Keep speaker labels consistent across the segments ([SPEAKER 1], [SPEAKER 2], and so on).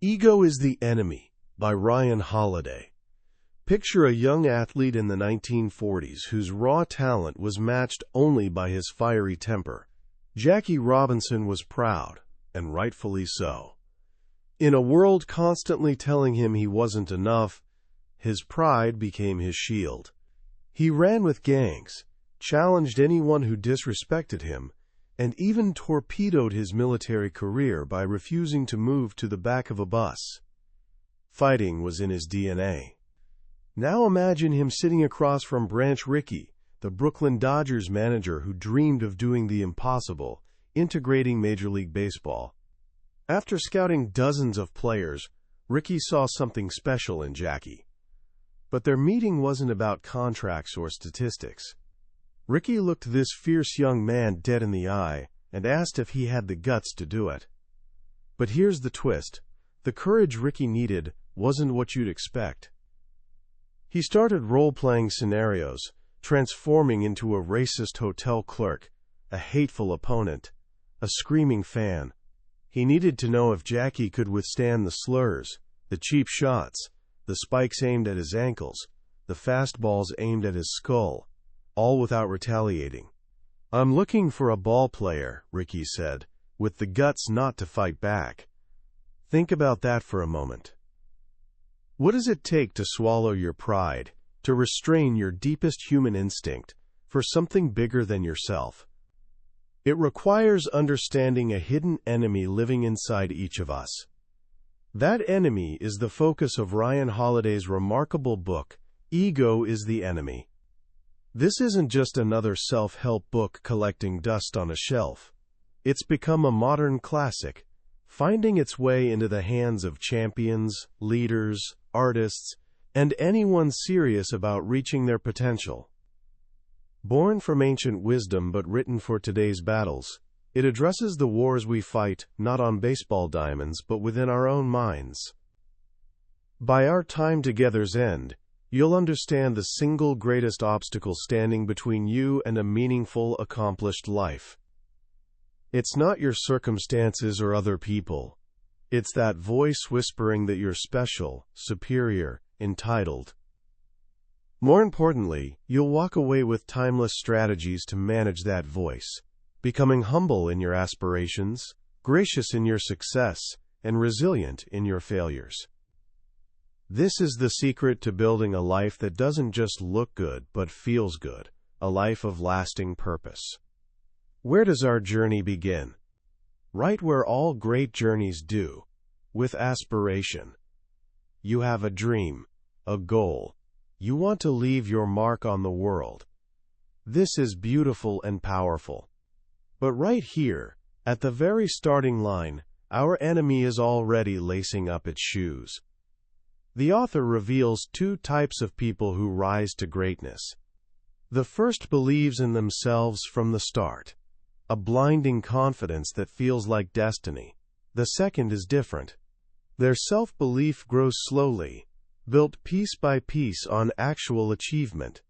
[SPEAKER 1] Ego is the Enemy by Ryan Holiday. Picture a young athlete in the 1940s whose raw talent was matched only by his fiery temper. Jackie Robinson was proud, and rightfully so. In a world constantly telling him he wasn't enough, his pride became his shield. He ran with gangs, challenged anyone who disrespected him, and even torpedoed his military career by refusing to move to the back of a bus. Fighting was in his DNA. Now imagine him sitting across from Branch Rickey, the Brooklyn Dodgers manager who dreamed of doing the impossible, integrating Major League Baseball. After scouting dozens of players, Rickey saw something special in Jackie. But their meeting wasn't about contracts or statistics. Rickey looked this fierce young man dead in the eye and asked if he had the guts to do it. But here's the twist. The courage Rickey needed wasn't what you'd expect. He started role-playing scenarios, transforming into a racist hotel clerk, a hateful opponent, a screaming fan. He needed to know if Jackie could withstand the slurs, the cheap shots, the spikes aimed at his ankles, the fastballs aimed at his skull, all without retaliating. "I'm looking for a ball player," Rickey said, "with the guts not to fight back." Think about that for a moment. What does it take to swallow your pride, to restrain your deepest human instinct, for something bigger than yourself? It requires understanding a hidden enemy living inside each of us. That enemy is the focus of Ryan Holiday's remarkable book, Ego is the Enemy. This isn't just another self-help book collecting dust on a shelf. It's become a modern classic, finding its way into the hands of champions, leaders, artists, and anyone serious about reaching their potential. Born from ancient wisdom but written for today's battles, it addresses the wars we fight not on baseball diamonds but within our own minds. By our time together's end, you'll understand the single greatest obstacle standing between you and a meaningful, accomplished life. It's not your circumstances or other people. It's that voice whispering that you're special, superior, entitled. More importantly, you'll walk away with timeless strategies to manage that voice, becoming humble in your aspirations, gracious in your success, and resilient in your failures. This is the secret to building a life that doesn't just look good but feels good, a life of lasting purpose. Where does our journey begin? Right where all great journeys do, with aspiration. You have a dream, a goal. You want to leave your mark on the world. This is beautiful and powerful. But right here, at the very starting line, our enemy is already lacing up its shoes. The author reveals two types of people who rise to greatness. The first believes in themselves from the start, a blinding confidence that feels like destiny. The second is different. Their self-belief grows slowly, built piece by piece on actual achievement.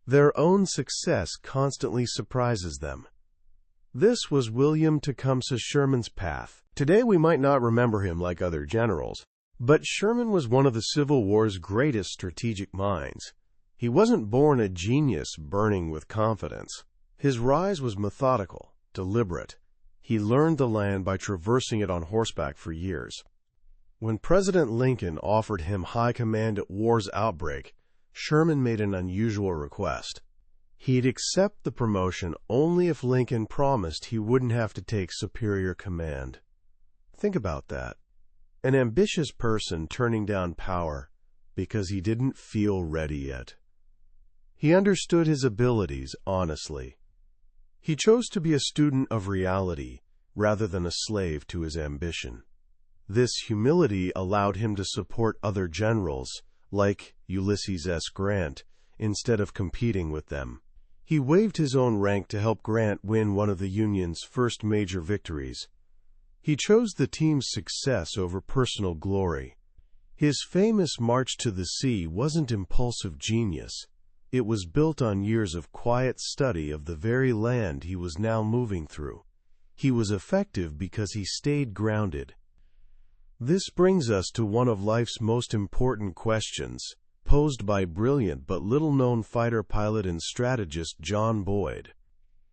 [SPEAKER 1] Their own success constantly surprises them. This was William Tecumseh Sherman's path. Today we might not remember him like other generals, but Sherman was one of the Civil War's greatest strategic minds. He wasn't born a genius burning with confidence. His rise was methodical, deliberate. He learned the land by traversing it on horseback for years. When President Lincoln offered him high command at war's outbreak, Sherman made an unusual request. He'd accept the promotion only if Lincoln promised he wouldn't have to take superior command. Think about that. An ambitious person turning down power because he didn't feel ready yet. He understood his abilities honestly. He chose to be a student of reality rather than a slave to his ambition. This humility allowed him to support other generals, like Ulysses S. Grant, instead of competing with them. He waived his own rank to help Grant win one of the Union's first major victories. He chose the team's success over personal glory. His famous March to the Sea wasn't impulsive genius. It was built on years of quiet study of the very land he was now moving through. He was effective because he stayed grounded. This brings us to one of life's most important questions, posed by brilliant but little-known fighter pilot and strategist John Boyd.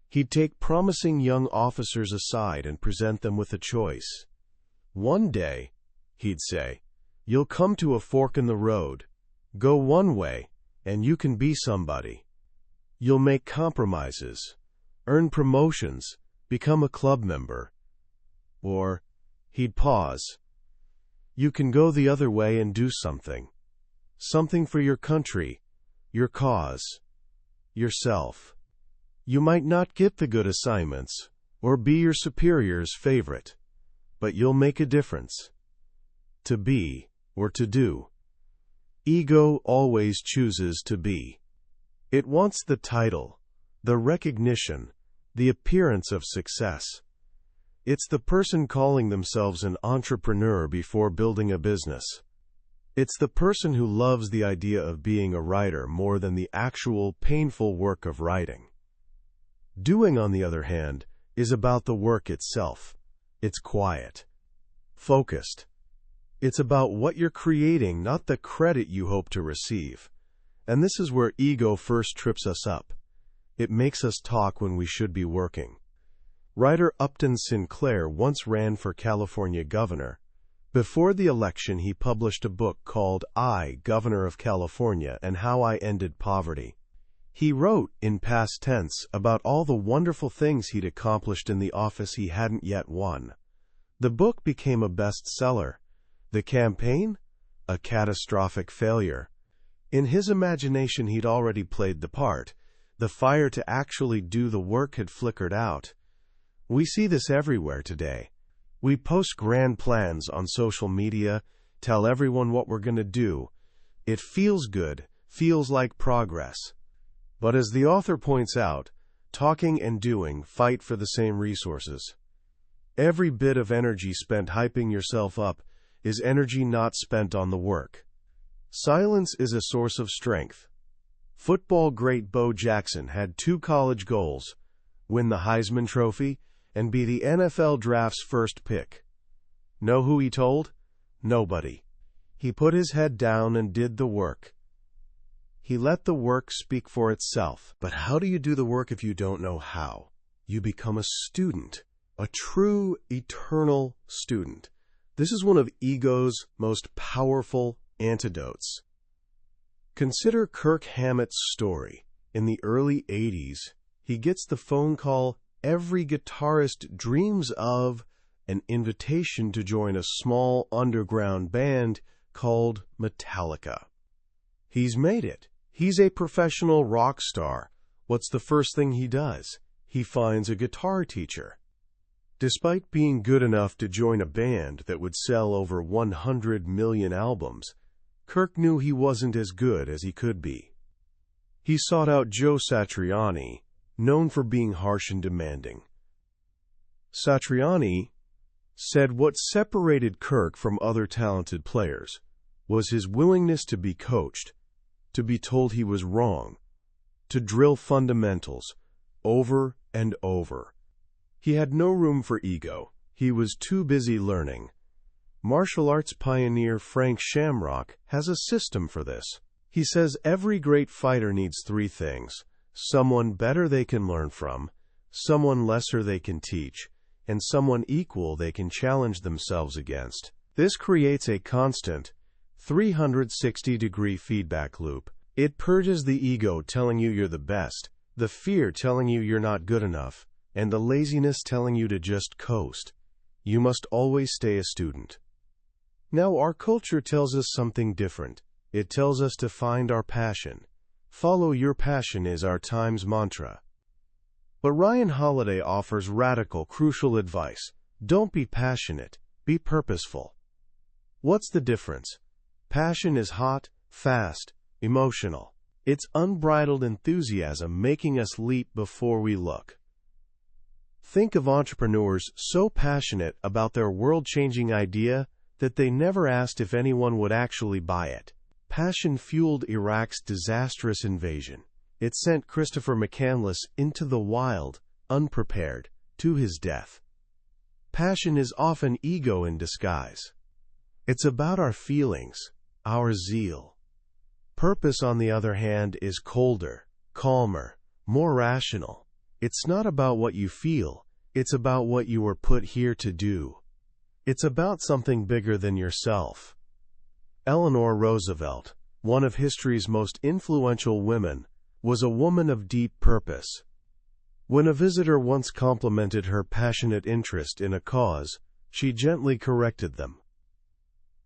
[SPEAKER 1] He'd take promising young officers aside and present them with a choice. One day, he'd say, you'll come to a fork in the road. Go one way, and you can be somebody. You'll make compromises, earn promotions, become a club member. Or, he'd pause. You can go the other way and do something. Something for your country, your cause, yourself. You might not get the good assignments, or be your superior's favorite, but you'll make a difference. To be, or to do. Ego always chooses to be. It wants the title, the recognition, the appearance of success. It's the person calling themselves an entrepreneur before building a business. It's the person who loves the idea of being a writer more than the actual painful work of writing. Doing, on the other hand, is about the work itself. It's quiet, focused. It's about what you're creating, not the credit you hope to receive. And this is where ego first trips us up. It makes us talk when we should be working. Writer Upton Sinclair once ran for California governor. Before the election, he published a book called I, Governor of California, and How I Ended Poverty. He wrote, in past tense, about all the wonderful things he'd accomplished in the office he hadn't yet won. The book became a bestseller. The campaign? A catastrophic failure. In his imagination, he'd already played the part. The fire to actually do the work had flickered out. We see this everywhere today. We post grand plans on social media, tell everyone what we're going to do. It feels good, feels like progress. But as the author points out, talking and doing fight for the same resources. Every bit of energy spent hyping yourself up is energy not spent on the work. Silence is a source of strength. Football great Bo Jackson had 2 college goals: win the Heisman Trophy and be the NFL Draft's first pick. Know who he told? Nobody. He put his head down and did the work. He let the work speak for itself. But how do you do the work if you don't know how? You become a student, a true, eternal student. This is one of ego's most powerful antidotes. Consider Kirk Hammett's story. In the early 80s, he gets the phone call every guitarist dreams of, an invitation to join a small underground band called Metallica. He's made it. He's a professional rock star. What's the first thing he does? He finds a guitar teacher. Despite being good enough to join a band that would sell over 100 million albums, Kirk knew he wasn't as good as he could be. He sought out Joe Satriani, known for being harsh and demanding. Satriani said what separated Kirk from other talented players was his willingness to be coached, to be told he was wrong, to drill fundamentals over and over. He had no room for ego. He was too busy learning. Martial arts pioneer Frank Shamrock has a system for this. He says every great fighter needs 3 things: someone better they can learn from, someone lesser they can teach, and someone equal they can challenge themselves against. This creates a constant, 360-degree feedback loop. It purges the ego telling you you're the best, the fear telling you you're not good enough, and the laziness telling you to just coast. You must always stay a student. Now, our culture tells us something different. It tells us to find our passion. Follow your passion is our time's mantra. But Ryan Holiday offers radical, crucial advice. Don't be passionate, be purposeful. What's the difference? Passion is hot, fast, emotional. It's unbridled enthusiasm making us leap before we look. Think of entrepreneurs so passionate about their world-changing idea that they never asked if anyone would actually buy it. Passion fueled Iraq's disastrous invasion. It sent Christopher McCandless into the wild, unprepared, to his death. Passion is often ego in disguise. It's about our feelings, our zeal. Purpose, on the other hand, is colder, calmer, more rational. It's not about what you feel, it's about what you were put here to do. It's about something bigger than yourself. Eleanor Roosevelt, one of history's most influential women, was a woman of deep purpose. When a visitor once complimented her passionate interest in a cause, she gently corrected them.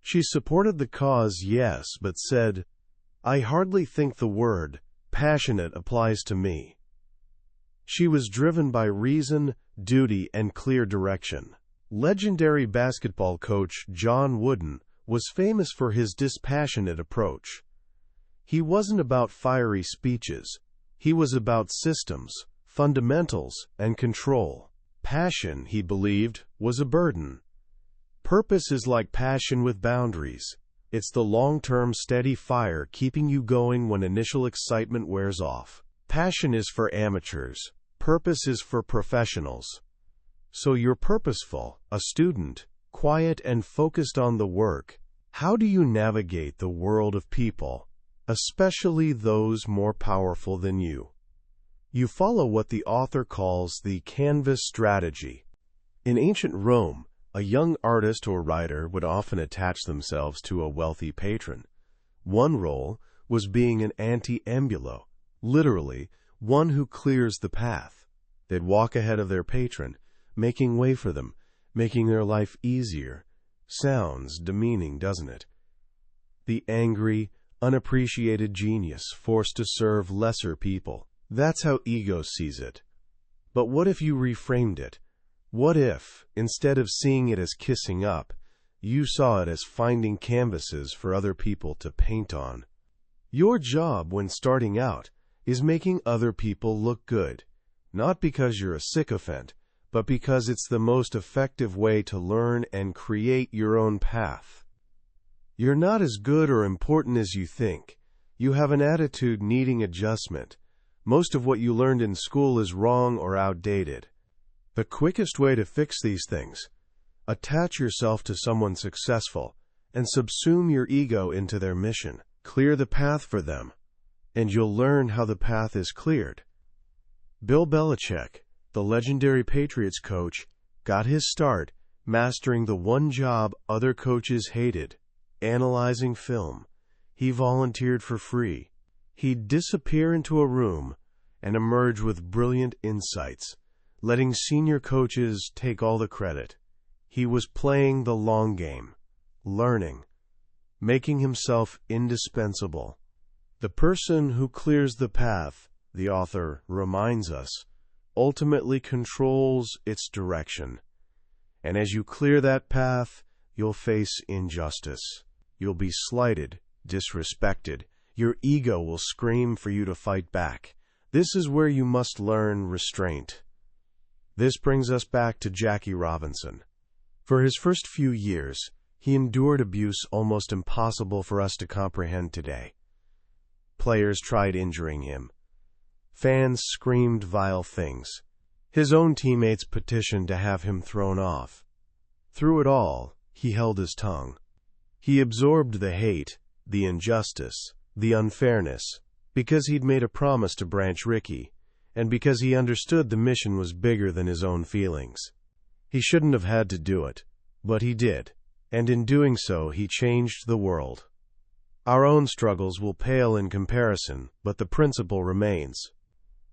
[SPEAKER 1] She supported the cause, yes, but said, "I hardly think the word passionate applies to me." She was driven by reason, duty, and clear direction. Legendary basketball coach John Wooden was famous for his dispassionate approach. He wasn't about fiery speeches. He was about systems, fundamentals, and control. Passion, he believed, was a burden. Purpose is like passion with boundaries. It's the long-term steady fire keeping you going when initial excitement wears off. Passion is for amateurs. Purpose is for professionals. So you're purposeful, a student, quiet and focused on the work. How do you navigate the world of people, especially those more powerful than you? You follow what the author calls the canvas strategy. In ancient Rome, a young artist or writer would often attach themselves to a wealthy patron. One role was being an anti-ambulo, literally, one who clears the path. They'd walk ahead of their patron, making way for them, making their life easier. Sounds demeaning, doesn't it? The angry, unappreciated genius forced to serve lesser people. That's how ego sees it. But what if you reframed it? What if, instead of seeing it as kissing up, you saw it as finding canvases for other people to paint on? Your job when starting out is making other people look good, not because you're a sycophant, but because it's the most effective way to learn and create your own path. You're not as good or important as you think. You have an attitude needing adjustment. Most of what you learned in school is wrong or outdated. The quickest way to fix these things: attach yourself to someone successful and subsume your ego into their mission. Clear the path for them, and you'll learn how the path is cleared. Bill Belichick, the legendary Patriots coach, got his start mastering the one job other coaches hated: analyzing film. He volunteered for free. He'd disappear into a room and emerge with brilliant insights, letting senior coaches take all the credit. He was playing the long game, learning, making himself indispensable. The person who clears the path, the author reminds us, ultimately controls its direction. And as you clear that path, you'll face injustice. You'll be slighted, disrespected. Your ego will scream for you to fight back. This is where you must learn restraint. This brings us back to Jackie Robinson. For his first few years, he endured abuse almost impossible for us to comprehend today. Players tried injuring him. Fans screamed vile things. His own teammates petitioned to have him thrown off. Through it all, he held his tongue. He absorbed the hate, the injustice, the unfairness, because he'd made a promise to Branch Rickey, and because he understood the mission was bigger than his own feelings. He shouldn't have had to do it, but he did, and in doing so, he changed the world. Our own struggles will pale in comparison, but the principle remains.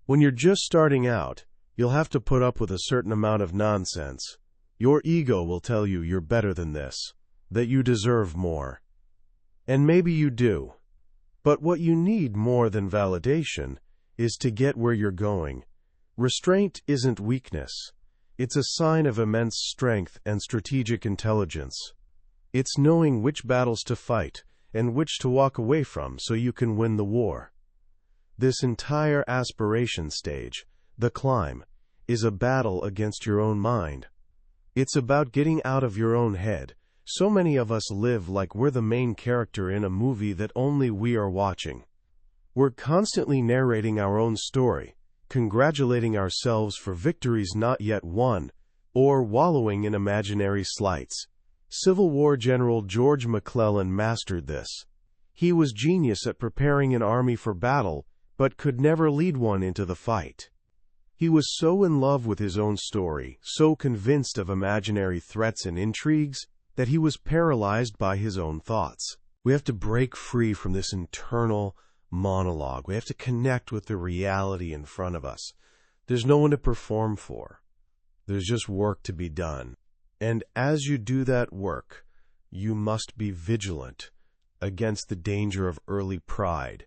[SPEAKER 1] When you're just starting out, you'll have to put up with a certain amount of nonsense. Your ego will tell you you're better than this, that you deserve more. And maybe you do. But what you need more than validation is to get where you're going. Restraint isn't weakness. It's a sign of immense strength and strategic intelligence. It's knowing which battles to fight and which to walk away from so you can win the war. This entire aspiration stage, the climb, is a battle against your own mind. It's about getting out of your own head. So many of us live like we're the main character in a movie that only we are watching. We're constantly narrating our own story, congratulating ourselves for victories not yet won, or wallowing in imaginary slights. Civil War General George McClellan mastered this. He was genius at preparing an army for battle, but could never lead one into the fight. He was so in love with his own story, so convinced of imaginary threats and intrigues, that he was paralyzed by his own thoughts. We have to break free from this internal monologue. We have to connect with the reality in front of us. There's no one to perform for. There's just work to be done. And as you do that work, you must be vigilant against the danger of early pride.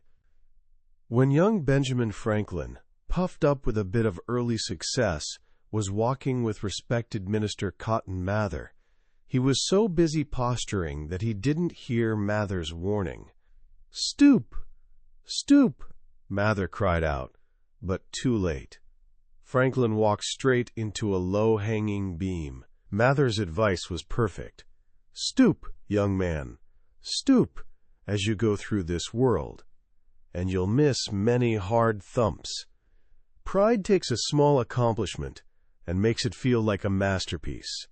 [SPEAKER 1] When young Benjamin Franklin, puffed up with a bit of early success, was walking with respected Minister Cotton Mather, he was so busy posturing that he didn't hear Mather's warning. "Stoop! Stoop!" Mather cried out, but too late. Franklin walked straight into a low-hanging beam. Mather's advice was perfect. "Stoop, young man. Stoop as you go through this world, and you'll miss many hard thumps." Pride takes a small accomplishment and makes it feel like a masterpiece.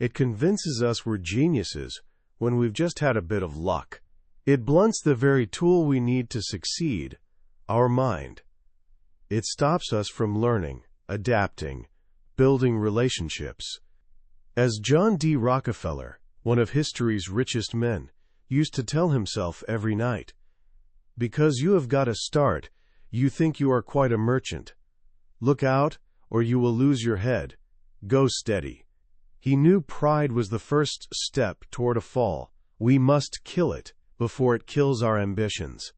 [SPEAKER 1] It convinces us we're geniuses when we've just had a bit of luck. It blunts the very tool we need to succeed, our mind. It stops us from learning, adapting, building relationships. As John D. Rockefeller, one of history's richest men, used to tell himself every night, "Because you have got a start, you think you are quite a merchant. Look out, or you will lose your head. Go steady." He knew pride was the first step toward a fall. We must kill it before it kills our ambitions.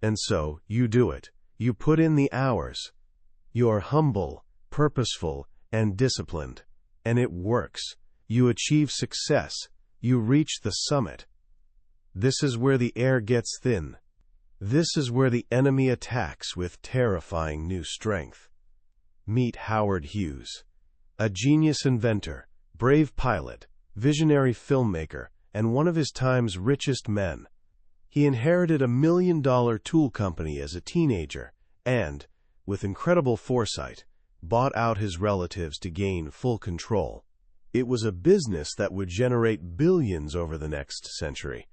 [SPEAKER 1] And so, you do it. You put in the hours. You're humble, purposeful, and disciplined. And it works. You achieve success. You reach the summit. This is where the air gets thin. This is where the enemy attacks with terrifying new strength. Meet Howard Hughes, a genius inventor, brave pilot, visionary filmmaker, and one of his time's richest men. He inherited a $1 million tool company as a teenager and, with incredible foresight, bought out his relatives to gain full control. It was a business that would generate billions over the next century.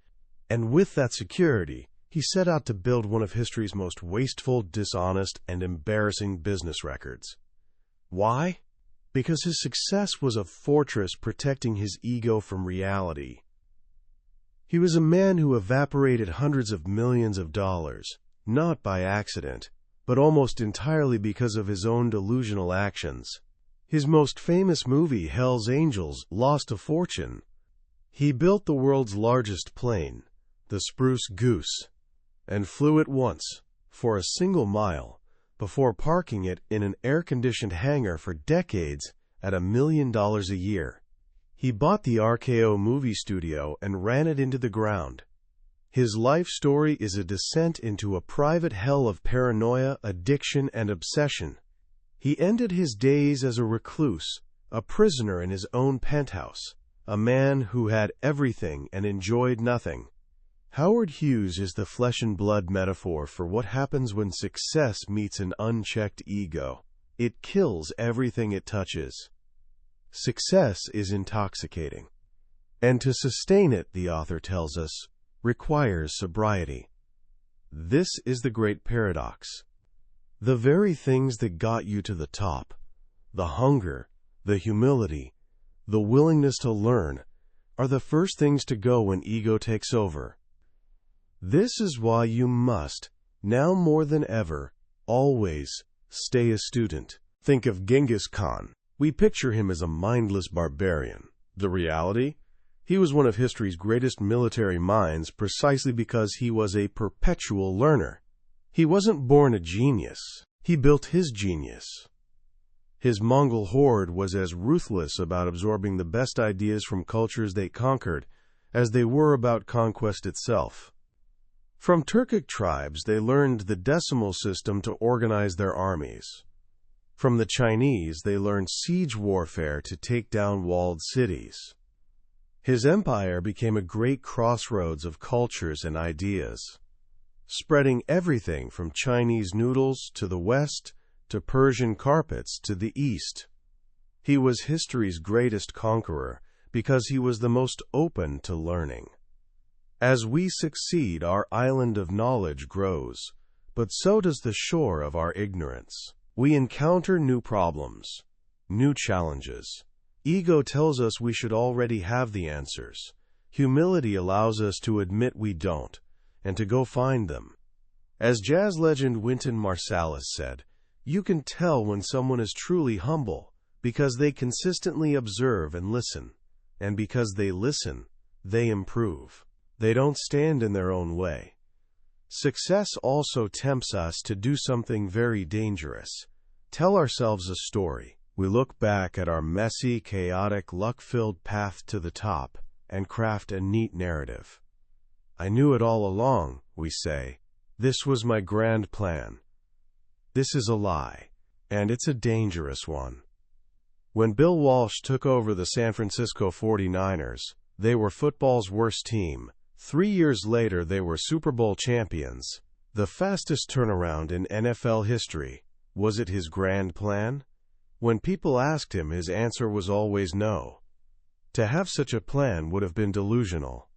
[SPEAKER 1] And with that security, he set out to build one of history's most wasteful, dishonest, and embarrassing business records. Why? Because his success was a fortress protecting his ego from reality. He was a man who evaporated hundreds of millions of dollars, not by accident, but almost entirely because of his own delusional actions. His most famous movie, Hell's Angels, lost a fortune. He built the world's largest plane, the Spruce Goose, and flew it once, for a single mile, before parking it in an air-conditioned hangar for decades at $1 million a year. He bought the RKO movie studio and ran it into the ground. His life story is a descent into a private hell of paranoia, addiction, and obsession. He ended his days as a recluse, a prisoner in his own penthouse, a man who had everything and enjoyed nothing. Howard Hughes is the flesh-and-blood metaphor for what happens when success meets an unchecked ego. It kills everything it touches. Success is intoxicating. And to sustain it, the author tells us, requires sobriety. This is the great paradox. The very things that got you to the top, the hunger, the humility, the willingness to learn, are the first things to go when ego takes over. This is why you must, now more than ever, always stay a student. Think of Genghis Khan. We picture him as a mindless barbarian. The reality? He was one of history's greatest military minds precisely because he was a perpetual learner. He wasn't born a genius. He built his genius. His Mongol horde was as ruthless about absorbing the best ideas from cultures they conquered as they were about conquest itself. From Turkic tribes, they learned the decimal system to organize their armies. From the Chinese, they learned siege warfare to take down walled cities. His empire became a great crossroads of cultures and ideas, spreading everything from Chinese noodles to the West to Persian carpets to the East. He was history's greatest conqueror, because he was the most open to learning. As we succeed, our island of knowledge grows, but so does the shore of our ignorance. We encounter new problems, new challenges. Ego tells us we should already have the answers. Humility allows us to admit we don't, and to go find them. As jazz legend Wynton Marsalis said, "You can tell when someone is truly humble, because they consistently observe and listen, and because they listen, they improve. They don't stand in their own way." Success also tempts us to do something very dangerous. Tell ourselves a story. We look back at our messy, chaotic, luck-filled path to the top and craft a neat narrative. "I knew it all along," we say. "This was my grand plan." This is a lie, and it's a dangerous one. When Bill Walsh took over the San Francisco 49ers, they were football's worst team. 3 years later, they were Super Bowl champions. The fastest turnaround in NFL history. Was it his grand plan? When people asked him, his answer was always no. To have such a plan would have been delusional.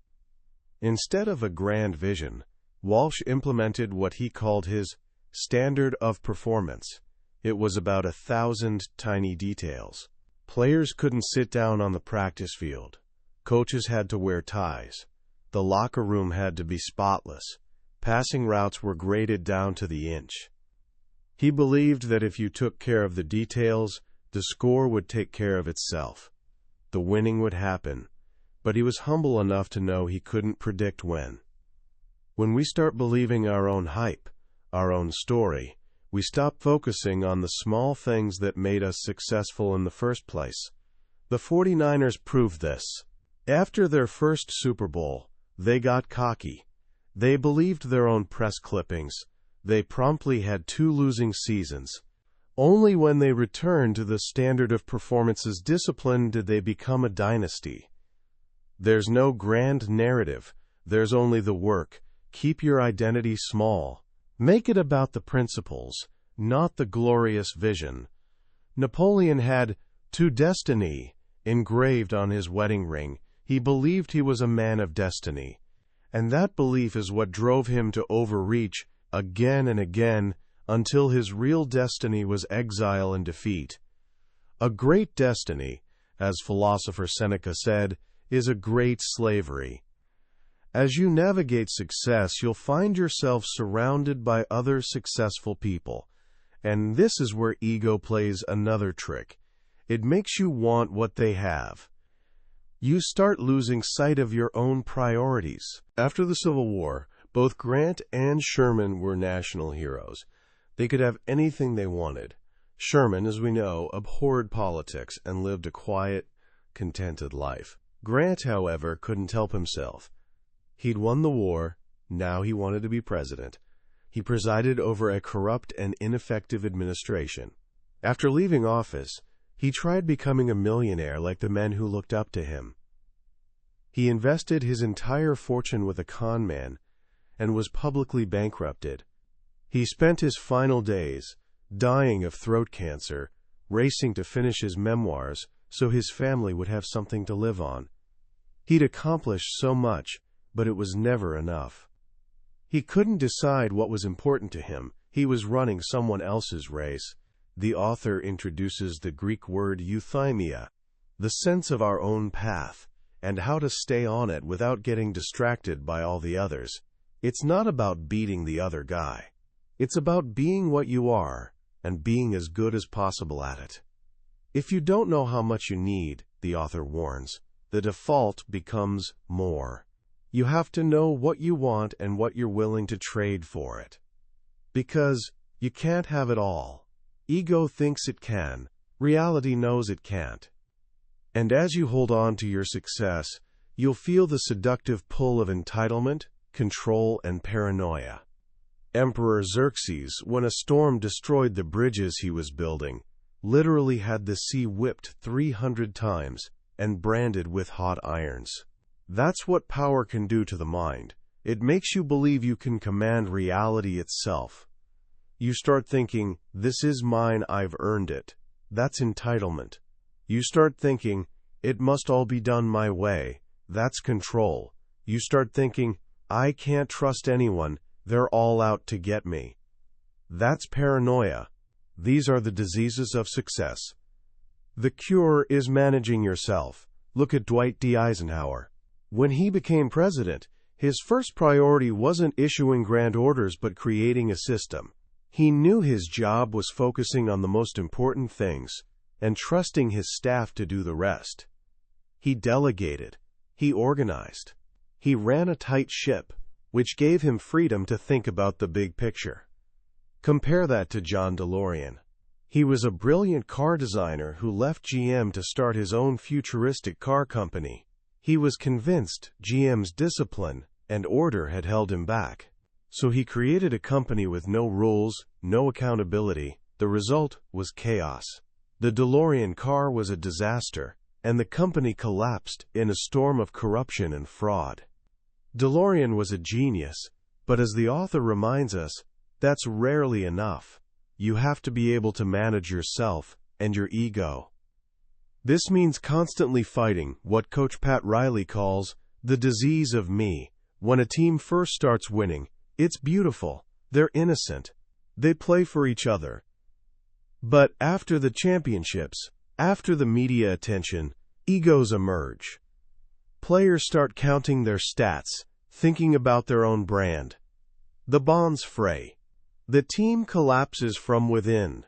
[SPEAKER 1] Instead of a grand vision, Walsh implemented what he called his standard of performance. It was about 1,000 tiny details. Players couldn't sit down on the practice field. Coaches had to wear ties. The locker room had to be spotless. Passing routes were graded down to the inch. He believed that if you took care of the details, the score would take care of itself. The winning would happen, but he was humble enough to know he couldn't predict when. When we start believing our own hype, our own story, we stop focusing on the small things that made us successful in the first place. The 49ers proved this. After their first Super Bowl, they got cocky. They believed their own press clippings. They promptly had 2 losing seasons. Only when they returned to the standard of performance's discipline did they become a dynasty. There's no grand narrative. There's only the work. Keep your identity small. Make it about the principles, not the glorious vision. Napoleon had "to destiny" engraved on his wedding ring. He believed he was a man of destiny. And that belief is what drove him to overreach again and again until his real destiny was exile and defeat. A great destiny, as philosopher Seneca said, is a great slavery. As you navigate success, you'll find yourself surrounded by other successful people. And this is where ego plays another trick. It makes you want what they have. You start losing sight of your own priorities. After the Civil War, both Grant and Sherman were national heroes. They could have anything they wanted. Sherman, as we know, abhorred politics and lived a quiet, contented life. Grant, however, couldn't help himself. He'd won the war. Now he wanted to be president. He presided over a corrupt and ineffective administration. After leaving office, he tried becoming a millionaire like the men who looked up to him. He invested his entire fortune with a con man and was publicly bankrupted. He spent his final days, dying of throat cancer, racing to finish his memoirs so his family would have something to live on. He'd accomplished so much, but it was never enough. He couldn't decide what was important to him. He was running someone else's race. The author introduces the Greek word euthymia, the sense of our own path, and how to stay on it without getting distracted by all the others. It's not about beating the other guy. It's about being what you are and being as good as possible at it. If you don't know how much you need, the author warns, the default becomes more. You have to know what you want and what you're willing to trade for it. Because you can't have it all. Ego thinks it can. Reality knows it can't. And as you hold on to your success, you'll feel the seductive pull of entitlement, control, and paranoia. Emperor Xerxes, when a storm destroyed the bridges he was building, literally had the sea whipped 300 times and branded with hot irons. That's what power can do to the mind. It makes you believe you can command reality itself. You start thinking, this is mine, I've earned it. That's entitlement. You start thinking, It must all be done my way. That's control. You start thinking, I can't trust anyone, they're all out to get me. That's paranoia. These are the diseases of success. The cure is managing yourself. Look at Dwight D. Eisenhower. When he became president, his first priority wasn't issuing grand orders but creating a system. He knew his job was focusing on the most important things and trusting his staff to do the rest. He delegated. He organized. He ran a tight ship, which gave him freedom to think about the big picture. Compare that to John DeLorean. He was a brilliant car designer who left GM to start his own futuristic car company. He was convinced GM's discipline and order had held him back. So he created a company with no rules, no accountability. The result was chaos. The DeLorean car was a disaster, and the company collapsed in a storm of corruption and fraud. DeLorean was a genius, but as the author reminds us, that's rarely enough. You have to be able to manage yourself and your ego. This means constantly fighting what Coach Pat Riley calls the disease of me. When a team first starts winning, it's beautiful. They're innocent. They play for each other. But after the championships, after the media attention, egos emerge. Players start counting their stats, thinking about their own brand. The bonds fray. The team collapses from within.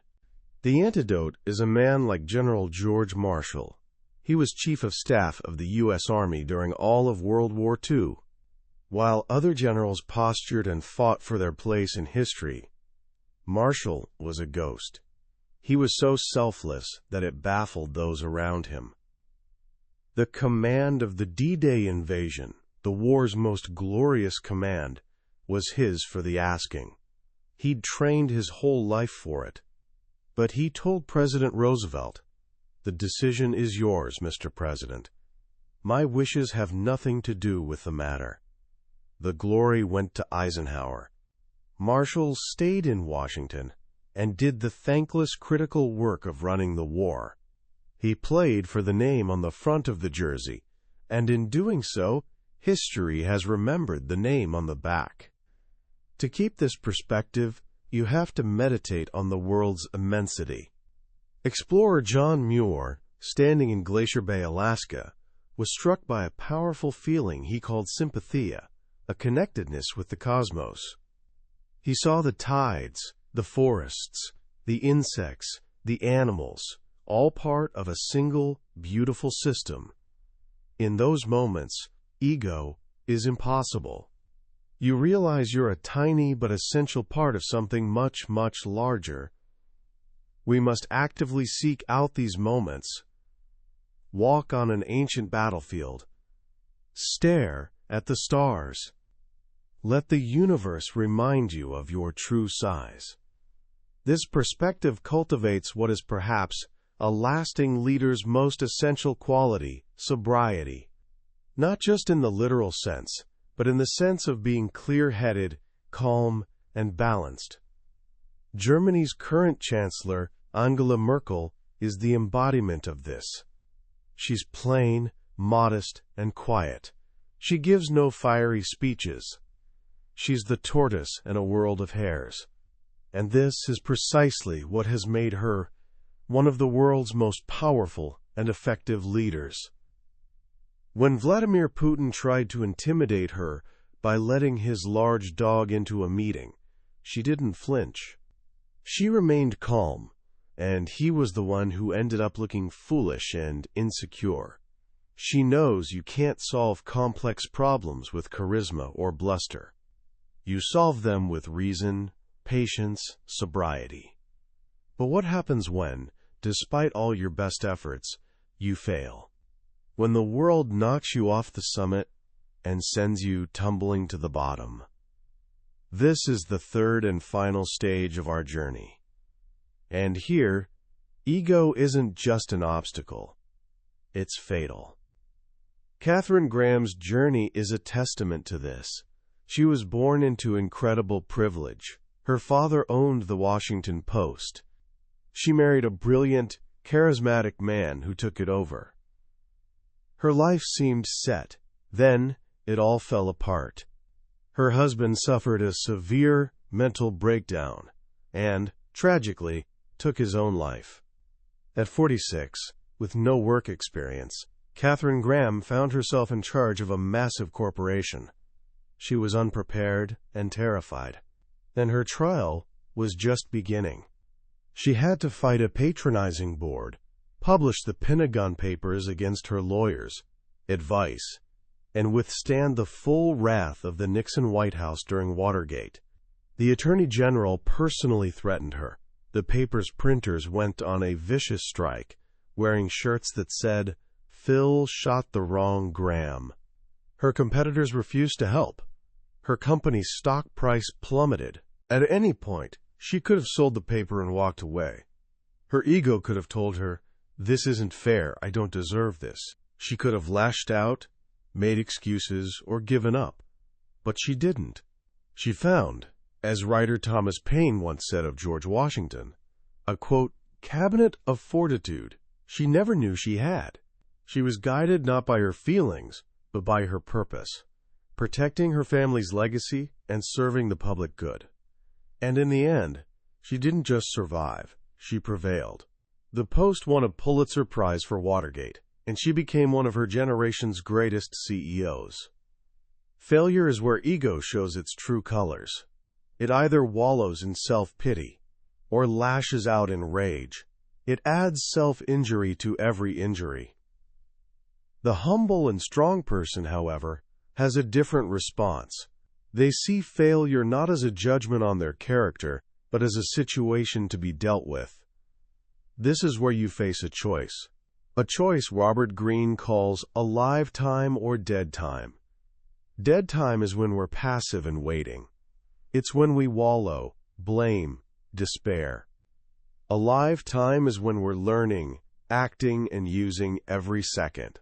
[SPEAKER 1] The antidote is a man like General George Marshall. He was Chief of Staff of the U.S. Army during all of World War II. While other generals postured and fought for their place in history, Marshall was a ghost. He was so selfless that it baffled those around him. The command of the D-Day invasion, the war's most glorious command, was his for the asking. He'd trained his whole life for it. But he told President Roosevelt, "The decision is yours, Mr. President. My wishes have nothing to do with the matter." The glory went to Eisenhower. Marshall stayed in Washington and did the thankless critical work of running the war. He played for the name on the front of the jersey, and in doing so, history has remembered the name on the back. To keep this perspective, you have to meditate on the world's immensity. Explorer John Muir, standing in Glacier Bay, Alaska, was struck by a powerful feeling he called sympathia, a connectedness with the cosmos. He saw the tides, the forests, the insects, the animals, all part of a single, beautiful system. In those moments, ego is impossible. You realize you're a tiny but essential part of something much, much larger. We must actively seek out these moments. Walk on an ancient battlefield. Stare at the stars. Let the universe remind you of your true size. This perspective cultivates what is perhaps a lasting leader's most essential quality, sobriety. Not just in the literal sense, but in the sense of being clear-headed, calm, and balanced. Germany's current chancellor, Angela Merkel, is the embodiment of this. She's plain, modest, and quiet. She gives no fiery speeches. She's the tortoise in a world of hares. And this is precisely what has made her one of the world's most powerful and effective leaders. When Vladimir Putin tried to intimidate her by letting his large dog into a meeting, she didn't flinch. She remained calm, and he was the one who ended up looking foolish and insecure. She knows you can't solve complex problems with charisma or bluster. You solve them with reason, patience, sobriety. But what happens when, despite all your best efforts, you fail? When the world knocks you off the summit and sends you tumbling to the bottom. This is the third and final stage of our journey. And here, ego isn't just an obstacle. It's fatal. Katharine Graham's journey is a testament to this. She was born into incredible privilege. Her father owned the Washington Post. She married a brilliant, charismatic man who took it over. Her life seemed set. Then, it all fell apart. Her husband suffered a severe mental breakdown and, tragically, took his own life. At 46, with no work experience, Katharine Graham found herself in charge of a massive corporation. She was unprepared and terrified, and her trial was just beginning. She had to fight a patronizing board, publish the Pentagon Papers against her lawyers' advice, and withstand the full wrath of the Nixon White House during Watergate. The Attorney General personally threatened her. The paper's printers went on a vicious strike, wearing shirts that said, "Phil shot the wrong Graham." Her competitors refused to help. Her company's stock price plummeted. At any point, she could have sold the paper and walked away. Her ego could have told her, "This isn't fair, I don't deserve this." She could have lashed out, made excuses, or given up. But she didn't. She found, as writer Thomas Paine once said of George Washington, a, quote, "cabinet of fortitude" she never knew she had. She was guided not by her feelings, but by her purpose, protecting her family's legacy and serving the public good. And in the end, she didn't just survive, she prevailed. The Post won a Pulitzer Prize for Watergate, and she became one of her generation's greatest CEOs. Failure is where ego shows its true colors. It either wallows in self-pity or lashes out in rage. It adds self-injury to every injury. The humble and strong person, however, has a different response. They see failure not as a judgment on their character, but as a situation to be dealt with. This is where you face a choice. A choice Robert Greene calls alive time or dead time. Dead time is when we're passive and waiting. It's when we wallow, blame, despair. Alive time is when we're learning, acting, and using every second.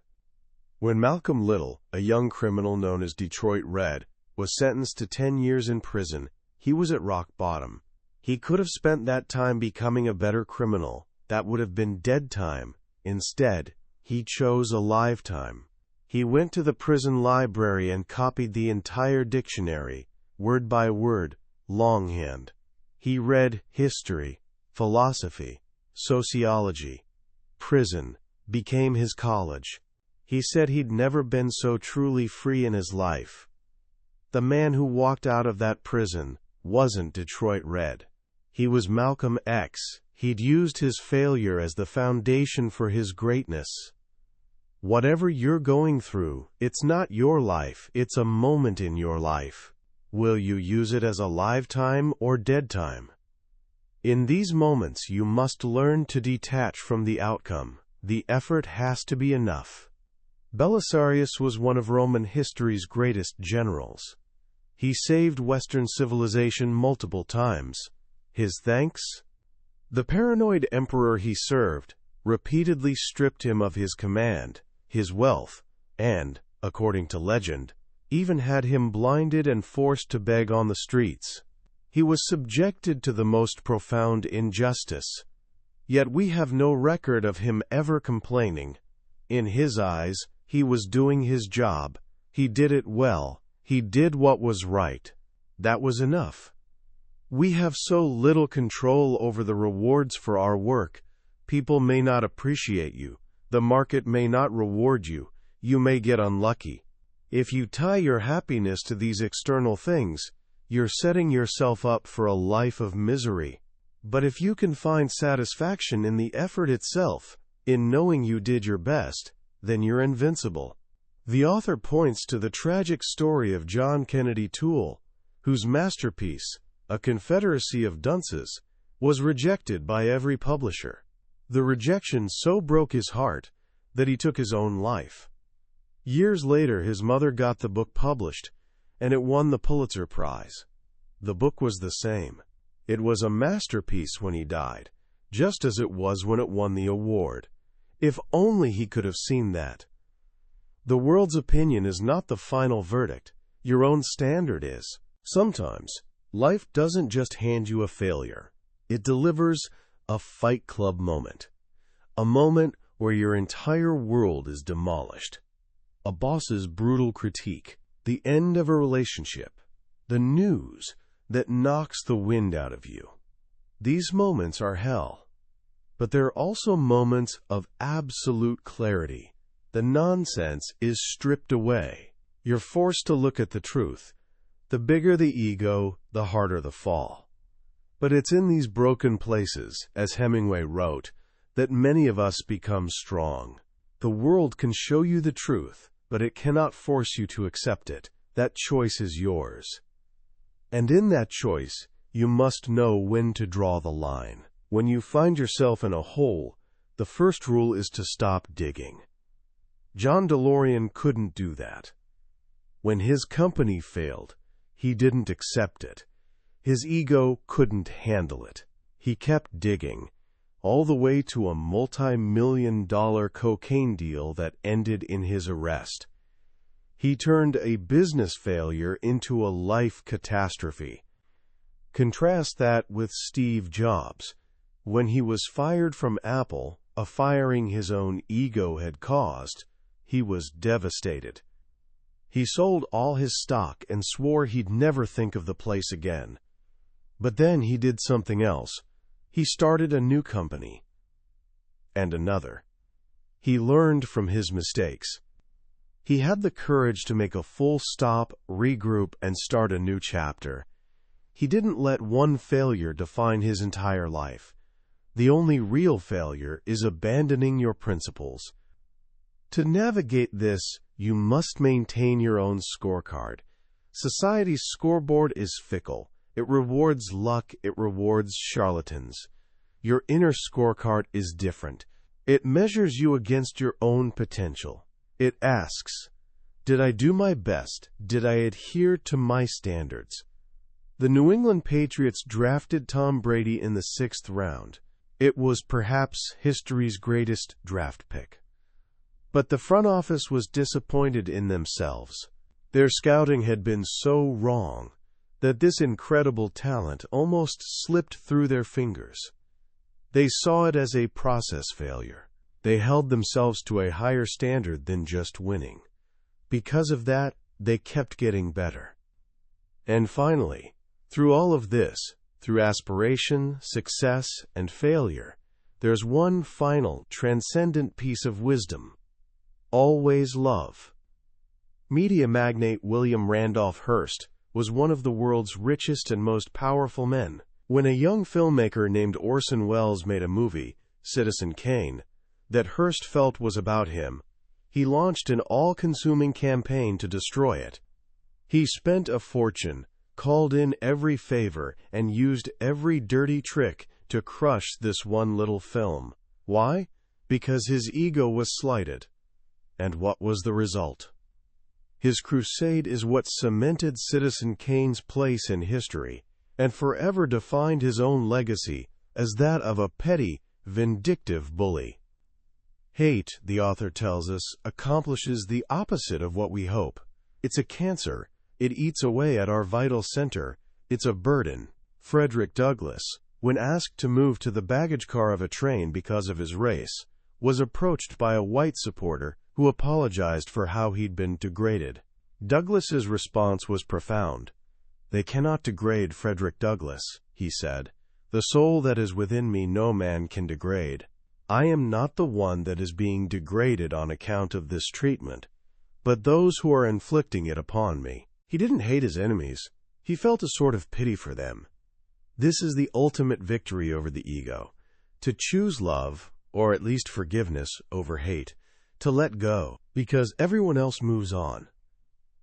[SPEAKER 1] When Malcolm Little, a young criminal known as Detroit Red, was sentenced to 10 years in prison, he was at rock bottom. He could have spent that time becoming a better criminal. That would have been dead time. Instead, he chose alive time. He went to the prison library and copied the entire dictionary, word by word, longhand. He read history, philosophy, sociology. Prison became his college. He said he'd never been so truly free in his life. The man who walked out of that prison wasn't Detroit Red. He was Malcolm X. He'd used his failure as the foundation for his greatness. Whatever you're going through, it's not your life, it's a moment in your life. Will you use it as a live time or dead time? In these moments, you must learn to detach from the outcome. The effort has to be enough. Belisarius was one of Roman history's greatest generals. He saved Western civilization multiple times. His thanks? The paranoid emperor he served repeatedly stripped him of his command, his wealth, and, according to legend, even had him blinded and forced to beg on the streets. He was subjected to the most profound injustice. Yet we have no record of him ever complaining. In his eyes, he was doing his job. He did it well. He did what was right. That was enough. We have so little control over the rewards for our work. People may not appreciate you. The market may not reward you. You may get unlucky. If you tie your happiness to these external things, you're setting yourself up for a life of misery. But if you can find satisfaction in the effort itself, in knowing you did your best, then you're invincible. The author points to the tragic story of John Kennedy Toole, whose masterpiece, A Confederacy of Dunces, was rejected by every publisher. The rejection so broke his heart that he took his own life. Years later, his mother got the book published, and it won the Pulitzer Prize. The book was the same. It was a masterpiece when he died, just as it was when it won the award. If only he could have seen that. The world's opinion is not the final verdict. Your own standard is. Sometimes, life doesn't just hand you a failure. It delivers a Fight Club moment. A moment where your entire world is demolished. a boss's brutal critique, the end of a relationship, the news that knocks the wind out of you. These moments are hell. But there are also moments of absolute clarity. The nonsense is stripped away. You're forced to look at the truth. The bigger the ego, the harder the fall. But it's in these broken places, as Hemingway wrote, that many of us become strong. The world can show you the truth, but it cannot force you to accept it. That choice is yours. And in that choice, you must know when to draw the line. When you find yourself in a hole, the first rule is to stop digging. John DeLorean couldn't do that. When his company failed, he didn't accept it. His ego couldn't handle it. He kept digging, all the way to a multi-million-dollar cocaine deal that ended in his arrest. He turned a business failure into a life catastrophe. Contrast that with Steve Jobs. When he was fired from Apple, a firing his own ego had caused, he was devastated. He sold all his stock and swore he'd never think of the place again. But then he did something else. He started a new company. And another. He learned from his mistakes. He had the courage to make a full stop, regroup, and start a new chapter. He didn't let one failure define his entire life. The only real failure is abandoning your principles. To navigate this, you must maintain your own scorecard. Society's scoreboard is fickle. It rewards luck, it rewards charlatans. Your inner scorecard is different. It measures you against your own potential. It asks, did I do my best? Did I adhere to my standards? The New England Patriots drafted Tom Brady in the 6th round. It was perhaps history's greatest draft pick. But the front office was disappointed in themselves. Their scouting had been so wrong that this incredible talent almost slipped through their fingers. They saw it as a process failure. They held themselves to a higher standard than just winning. Because of that, they kept getting better. And finally, through all of this, through aspiration, success, and failure, there's one final, transcendent piece of wisdom. Always love. Media magnate William Randolph Hearst was one of the world's richest and most powerful men. When a young filmmaker named Orson Welles made a movie, Citizen Kane, that Hearst felt was about him, he launched an all-consuming campaign to destroy it. He spent a fortune, called in every favor, and used every dirty trick to crush this one little film. Why? Because his ego was slighted. And what was the result? His crusade is what cemented Citizen Kane's place in history, and forever defined his own legacy as that of a petty, vindictive bully. Hate, the author tells us, accomplishes the opposite of what we hope. It's a cancer. It eats away at our vital center. It's a burden. Frederick Douglass, when asked to move to the baggage car of a train because of his race, was approached by a white supporter who apologized for how he'd been degraded. Douglass's response was profound. "They cannot degrade Frederick Douglass," he said. "The soul that is within me no man can degrade. I am not the one that is being degraded on account of this treatment, but those who are inflicting it upon me." He didn't hate his enemies. He felt a sort of pity for them. This is the ultimate victory over the ego. To choose love, or at least forgiveness, over hate. To let go, because everyone else moves on.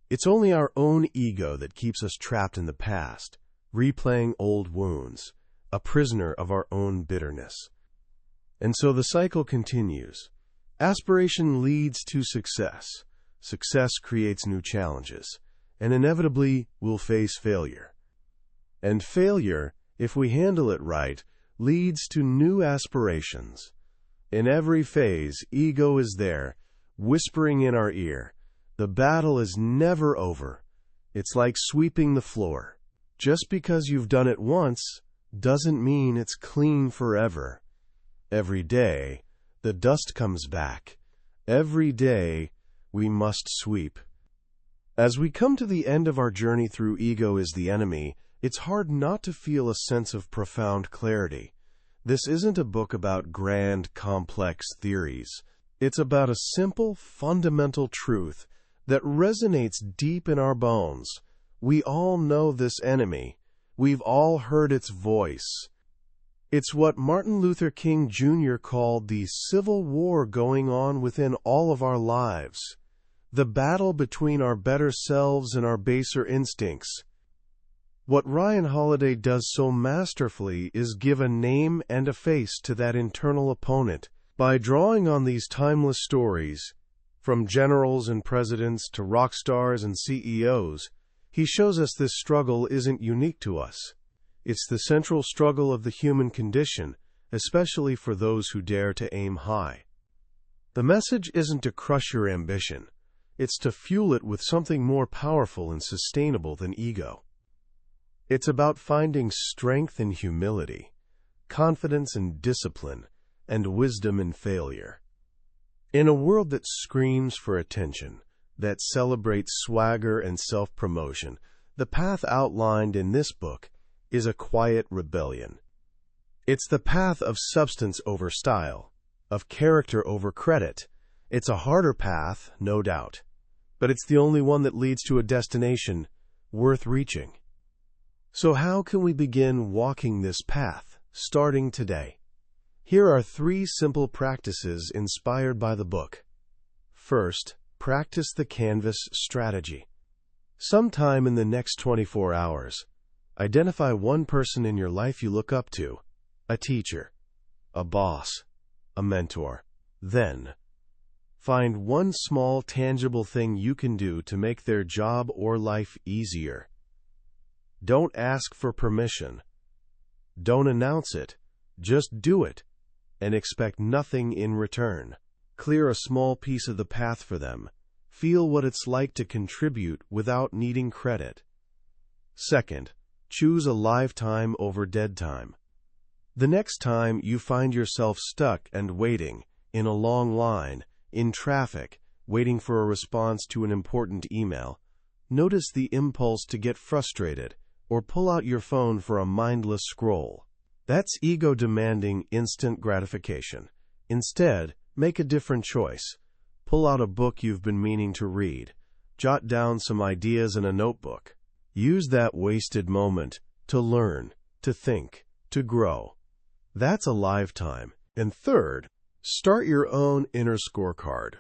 [SPEAKER 1] It's only our own ego that keeps us trapped in the past, replaying old wounds, a prisoner of our own bitterness. And so the cycle continues. Aspiration leads to success. Success creates new challenges, and inevitably we'll face failure. And failure, if we handle it right, leads to new aspirations. In every phase, ego is there, whispering in our ear. The battle is never over. It's like sweeping the floor. Just because you've done it once doesn't mean it's clean forever. Every day, the dust comes back. Every day, we must sweep. As we come to the end of our journey through Ego is the Enemy, it's hard not to feel a sense of profound clarity. This isn't a book about grand, complex theories. It's about a simple, fundamental truth that resonates deep in our bones. We all know this enemy. We've all heard its voice. It's what Martin Luther King Jr. called the civil war going on within all of our lives. The battle between our better selves and our baser instincts. What Ryan Holiday does so masterfully is give a name and a face to that internal opponent. By drawing on these timeless stories, from generals and presidents to rock stars and CEOs, he shows us this struggle isn't unique to us. It's the central struggle of the human condition, especially for those who dare to aim high. The message isn't to crush your ambition. It's to fuel it with something more powerful and sustainable than ego. It's about finding strength in humility, confidence in discipline, and wisdom in failure. In a world that screams for attention, that celebrates swagger and self-promotion, the path outlined in this book is a quiet rebellion. It's the path of substance over style, of character over credit. It's a harder path, no doubt, but it's the only one that leads to a destination worth reaching. So how can we begin walking this path, starting today? Here are 3 simple practices inspired by the book. First, practice the canvas strategy. Sometime in the next 24 hours, identify one person in your life you look up to, a teacher, a boss, a mentor. Then, find one small, tangible thing you can do to make their job or life easier. Don't ask for permission. Don't announce it. Just do it, and expect nothing in return. Clear a small piece of the path for them. Feel what it's like to contribute without needing credit. Second, choose a live time over dead time. The next time you find yourself stuck and waiting, in a long line, in traffic, waiting for a response to an important email, notice the impulse to get frustrated or pull out your phone for a mindless scroll. That's ego demanding instant gratification. Instead, make a different choice. Pull out a book you've been meaning to read. Jot down some ideas in a notebook. Use that wasted moment to learn, to think, to grow. That's a lifetime. And third, start your own inner scorecard.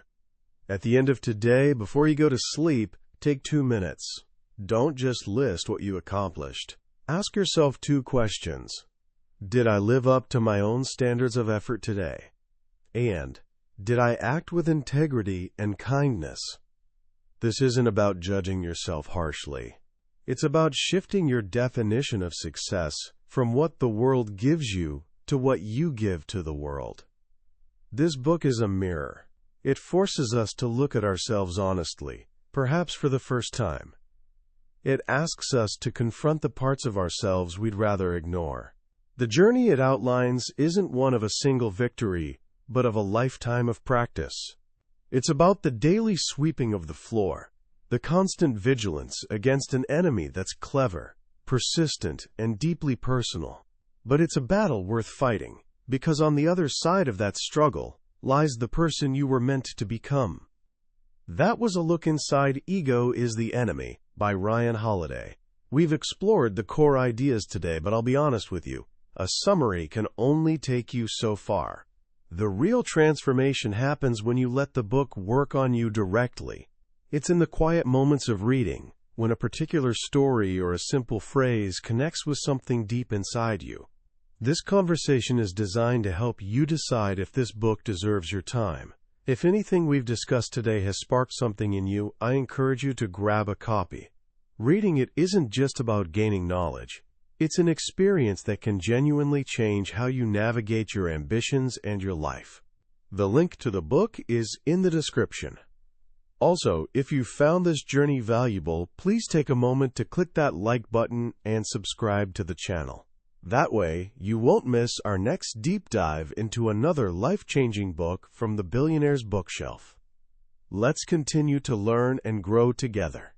[SPEAKER 1] At the end of today, before you go to sleep, take 2 minutes. Don't just list what you accomplished. Ask yourself 2 questions. Did I live up to my own standards of effort today? And did I act with integrity and kindness? This isn't about judging yourself harshly. It's about shifting your definition of success from what the world gives you to what you give to the world. This book is a mirror. It forces us to look at ourselves honestly, perhaps for the first time. It asks us to confront the parts of ourselves we'd rather ignore. The journey it outlines isn't one of a single victory, but of a lifetime of practice. It's about the daily sweeping of the floor, the constant vigilance against an enemy that's clever, persistent, and deeply personal. But it's a battle worth fighting, because on the other side of that struggle lies the person you were meant to become. That was a look inside Ego is the Enemy by Ryan Holiday. We've explored the core ideas today, but I'll be honest with you, a summary can only take you so far. The real transformation happens when you let the book work on you directly. It's in the quiet moments of reading, when a particular story or a simple phrase connects with something deep inside you. This conversation is designed to help you decide if this book deserves your time. If anything we've discussed today has sparked something in you, I encourage you to grab a copy. Reading it isn't just about gaining knowledge. It's an experience that can genuinely change how you navigate your ambitions and your life. The link to the book is in the description. Also, if you found this journey valuable, please take a moment to click that like button and subscribe to the channel. That way, you won't miss our next deep dive into another life-changing book from the Billionaire's Bookshelf. Let's continue to learn and grow together.